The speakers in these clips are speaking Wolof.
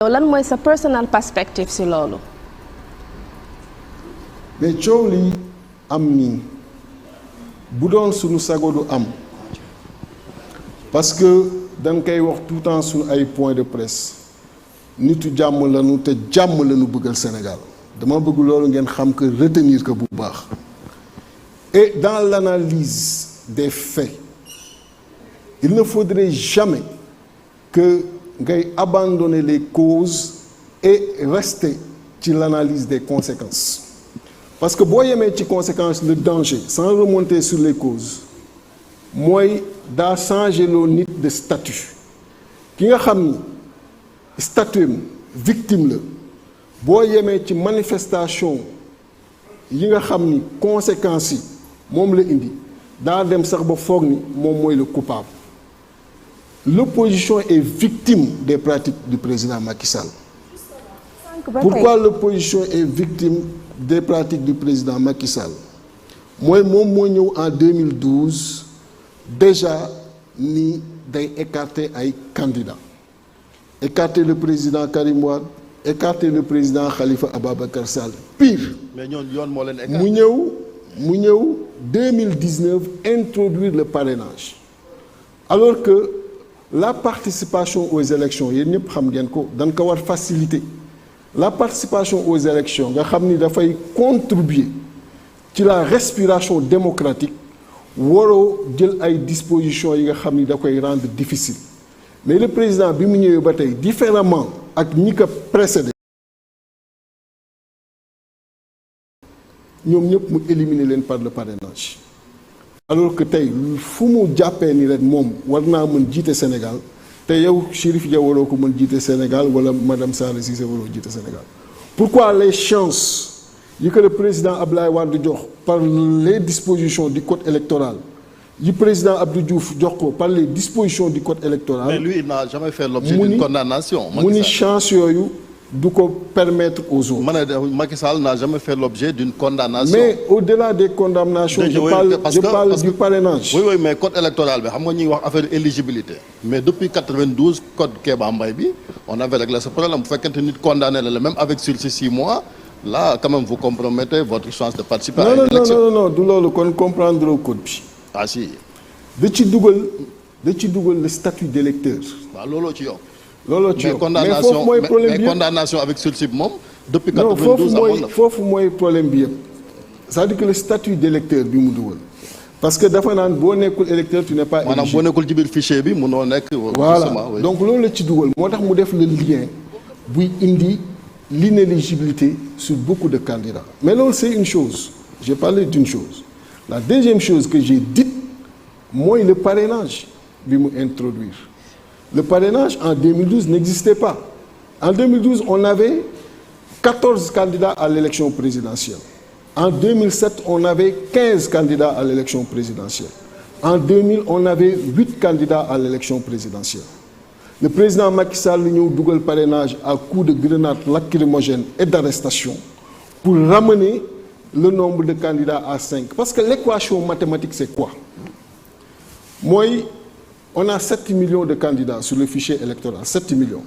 yow lan mooy sa personal perspective si loolu. mais coow li am nii bu doon suñu sago du am parce que dañ koy wax tout le temps suñu ay point de presse nitu jàmm lañu te jàmm lañu bëggal Sénégal dama bëgg loolu ngeen xam que retenir que bu baax et dans l'analyse des faits il ne faudrait jamais que ngay abandonner les causes et rester ci l'analyse des conséquences parce que boo yemee ci conséquences le danger sans remonter sur les causes mooy daa changer loo nit de statut ki nga xam ni statut victime la boo yemee ci manifestation yi nga xam ni conséquences yi moom la indi daa dem sax ba foog ni moom mooy le coupable. L'opposition est victime des pratiques du président Macky Sall. Pourquoi l'opposition est victime des pratiques du président Macky Sall? Moi, moo ñëw en 2012 déjà ni day écarter ay candidats. Écarter le président Karim Wade, écarter le président Khalifa Ababacar Sall. Pire. Mais ñoon yoon moo leen écarter. mu ñëw 2019 introduire le parrainage. Alors que la participation aux élections yéen ñëpp xam ngeen ko dañ ko war faciliter la participation aux élections nga xam ni dafay contribuer ci la respiration démocratique waroo jël ay dispositions yi nga xam ni da koy rendre difficile mais le président bi mu ñëwee ba tey différemment ak ñi ko précédé ñoom ñëpp mu éliminer leen par le parrainage. alors que tey fu mu jàppee ni rek moom war naa mën jiite Sénégal te yow Chérif Dia waroo ko mën jiite Sénégal wala madame Sall Cissé waroo jiite Sénégal pourquoi les chances yi que le président Abdoulaye Wade jox par les dispositions du code électoral yi président Abdou Diouf jox ko par les dispositions du code électoral. mais lui il n'a jamais fait l'objet d'une condamnation. mu ni chance yooyu du ko permettre aux autres. Macky Sall n'a jamais fait l'objet d'une condamnation. Mais au-delà des condamnations, je parle du parrainage. Oui, mais code électoral, on a affaire éligibilité. Mais depuis 92, code Kéba Mbaye bi, on avait réglé ce problème. Vous faites qu'un condamné, même avec sursis 6 mois, là, quand même, vous compromettez votre chance de participer à une élection. Non, du loolu kon comprendre le code bi. Ah si. Da ci dugal le statut d'électeur. Waaw looloo ci yow. mais foofu mooy problème bi mais condamnation avec sursis moom depuis 92 non foofu mooy problème bi yëpp c'est-à-dire que le statut d'électeur bi mu dugal parce que dafa naan boo nekkul électeur tu n'es pas éligible. maanaam boo nekkul ci biir fichier bi mënoo nekk. voilà donc loolu la ci dugal moo tax mu def le lien buy indi l'inéligibilité sur beaucoup de candidats mais loolu c'est une chose j'ai parlé d'une chose la deuxième chose que j'ai dite mooy le parrainage bi mu introduire. Le parrainage en 2012 n'existait pas. En 2012, on avait 14 candidats à l'élection présidentielle. En 2007, on avait 15 candidats à l'élection présidentielle. En 2000, on avait 8 candidats à l'élection présidentielle. Le président Macky Sall ñëw dugal parrainage à coups de grenades lacrymogènes et d'arrestation pour ramener le nombre de candidats à 5. Parce que l'équation mathématique, c'est quoi? On a 7 millions de candidats sur le fichier électoral, 7 millions.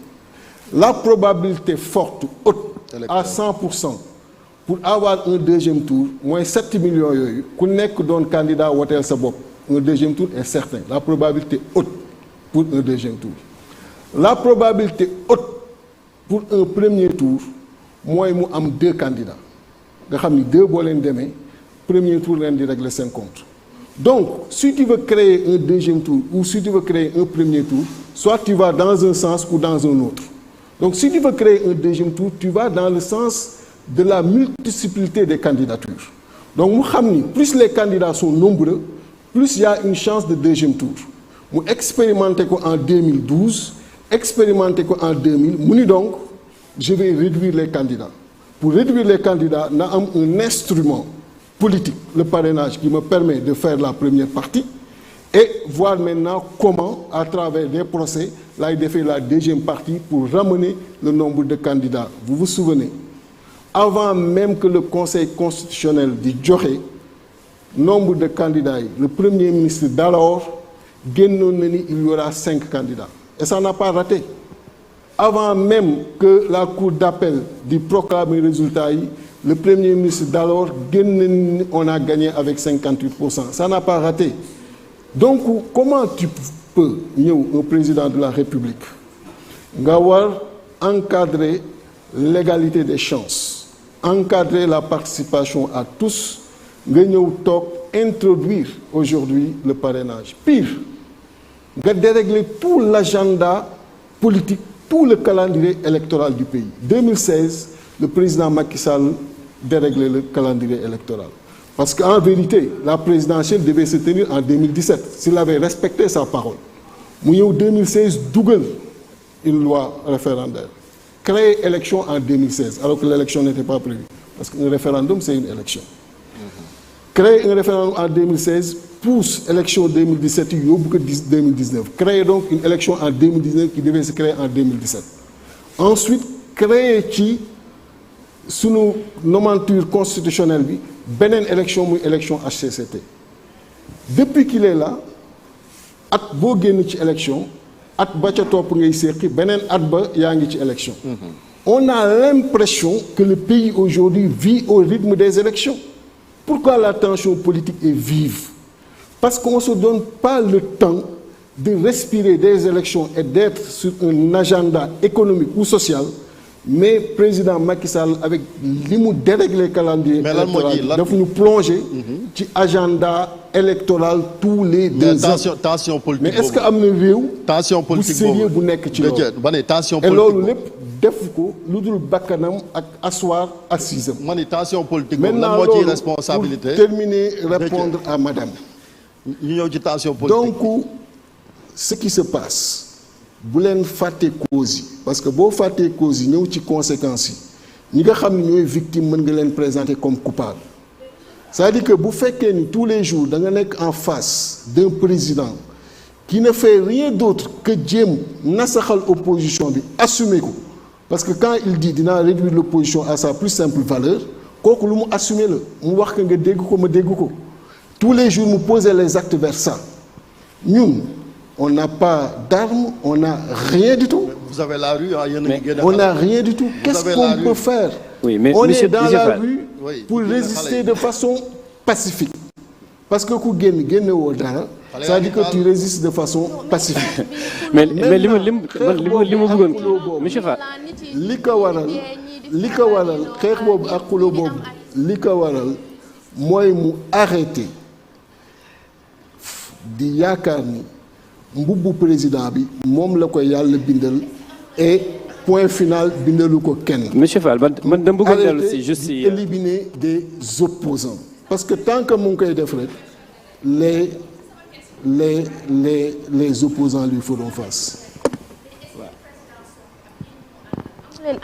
La probabilité forte, haute, à 100%, pour avoir un deuxième tour, moins 7 millions, ku nekk doon candidat woteel sa bopp, un deuxième tour est certain. La probabilité haute pour un deuxième tour. La probabilité haute pour un premier tour, mooy mu am 2 candidats. nga xam ni 2 boo leen demee premier tour leen di régler seen compte. Donc, si tu veux créer un deuxième tour ou si tu veux créer un premier tour, soit tu vas dans un sens ou dans un autre. Donc, si tu veux créer un deuxième tour, tu vas dans le sens de la multiplicité des candidatures. Donc, mu xam ni plus les candidats sont nombreux, plus il y a une chance de deuxième tour. Mu expérimenté ko en 2012, expérimenté ko en 2000, mu ni donc je vais réduire les candidats. Pour réduire les candidats, na am un instrument politique, le parrainage qui me permet de faire la première partie et voir maintenant comment, à travers des procès, là il fait la deuxième partie pour ramener le nombre de candidats. Vous vous souvenez, avant même que le Conseil constitutionnel di joxe nombre de candidats, le Premier ministre d'alors génnoon na ni il y aura 5 candidats et ça n'a pas raté. avant même que la cour d'appel di proclamer résultat yi le premier ministre d'alors génn on a gagné avec 58%. Ça n'a pas raté. Donc comment tu peux ñëw un président de la République nga war encadrer l'égalité des chances, encadrer la participation à tous, nga ñëw toog introduire aujourd'hui le parrainage. Pire, nga dérégler tout l'agenda politique, tout le calendrier électoral du pays. 2016, le président Macky Sall déréglait le calendrier électoral. Parce qu'en vérité, la présidentielle devait se tenir en 2017, s'il avait respecté sa parole. Mu ñëw 2016 dugal une loi référendaire. Créer élection en 2016, alors que l'élection n'était pas prévue. Parce qu'un référendum, c'est une élection. Créer un référendum en 2016 pousse l'élection 2017 yóbbu ko 2019. Créer donc une élection en 2019 qui devait se créer en 2017. Ensuite, créer ci sunu nomenclature constitutionnelle bi beneen élection muy élection HCCT. Depuis qu'il est là, at boo génn ci élection at ba ca topp ngay seqi beneen at ba yaa ngi ci élection. On a l'impression que le pays aujourd'hui vit au rythme des élections. Pourquoi la tension politique est vive? Parce qu'on ne se donne pas le temps de respirer des élections et d'être sur un agenda économique ou social. Mais président Macky Sall avec li mu déréglé calendrier électoral daf ñu plonger ci agenda électoral tous les 2 ans. tension politique mais est-ce que am na réew tension politique bu sérieux bu nekk ci loolu tension et politique loolu lépp def ko lu dul bakkanam ak asseoir assisam. ma ni tension politique boobu lan maintenant moo ci loolu responsabilité pour terminer répondre à madame. ñu ñëw ci tension politique. Donc ce qui se passe bu leen fàtte cause yi parce que boo fàttee cause yi ñëw ci conséquences yi ñi nga xam ne ñooy victime mën nga leen présenter comme coupable. C'est-à-dire que bu fekkee ni tous les jours da nga nekk en face d'un président qui ne fait rien d'autre que jéem nasaxal opposition bi assumer ko parce que quand il dit dinaa réduire l'opposition à sa plus simple valeur kooku lu mu assumer la mu wax que nga dégg ko ma dégg ko tous les jours mu poser les actes vers ça ñun on n'a pas d'armes, on n'a rien du tout. Vous avez la rue, on n'a rien du tout. Qu'est-ce qu'on peut faire? Oui, mais on monsieur, est dans monsieur la Fall. rue pour résister de façon pacifique. Parce que ku génn woo dara, ça dit que tu résistes de façon pacifique. mais li ma bëggoon monsieur Fall. li ko waral xeex boobu ak xuloo boobu li ko waral mooy mu arrêté di yaakaar ni mbubbu président bi moom la ko yàlla bindal et point final bindalu ko kenn. monsieur Fall man dama bëggoon dellu si juste si éliminer des opposants parce que tant que mu ngi koy def rek les opposants lui feront face.